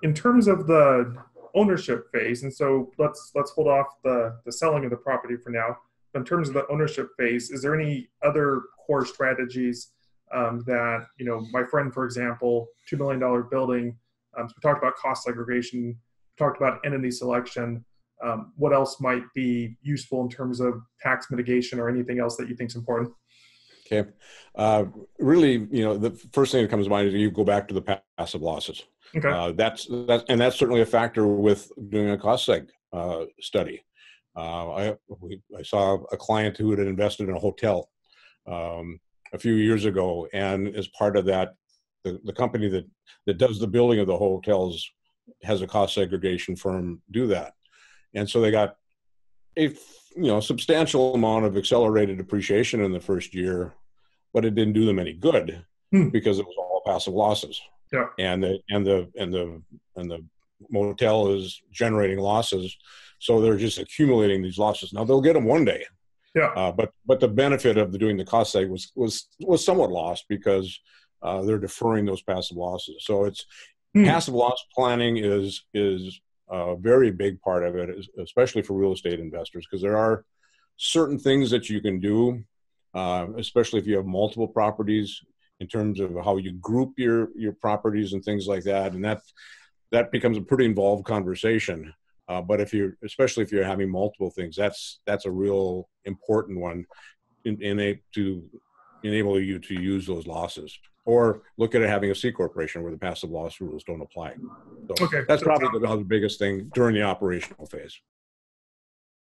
in terms of the ownership phase, and so let's hold off the selling of the property for now. In terms of the ownership phase, is there any other core strategies that my friend, for example, $2 million building? So we talked about cost segregation, we talked about entity selection. What else might be useful in terms of tax mitigation or anything else that you think is important? Okay. Really, the first thing that comes to mind is you go back to the passive losses. Okay. That's certainly a factor with doing a cost seg study. I saw a client who had invested in a hotel a few years ago, and as part of that, the company that does the building of the hotels has a cost segregation firm do that, and so they got a substantial amount of accelerated depreciation in the first year, but it didn't do them any good Hmm. because it was all passive losses. Yeah. And the motel is generating losses, so they're just accumulating these losses. Now they'll get them one day, Yeah. but the benefit of doing the cost seg was somewhat lost because they're deferring those passive losses. So it's Hmm. passive loss planning is a very big part of it, especially for real estate investors, because there are certain things that you can do, especially if you have multiple properties, in terms of how you group your properties and things like that, and that becomes a pretty involved conversation. But especially if you're having multiple things, that's a real important one to enable you to use those losses, or look at it having a C corporation where the passive loss rules don't apply. So Okay. that's So probably the biggest thing during the operational phase.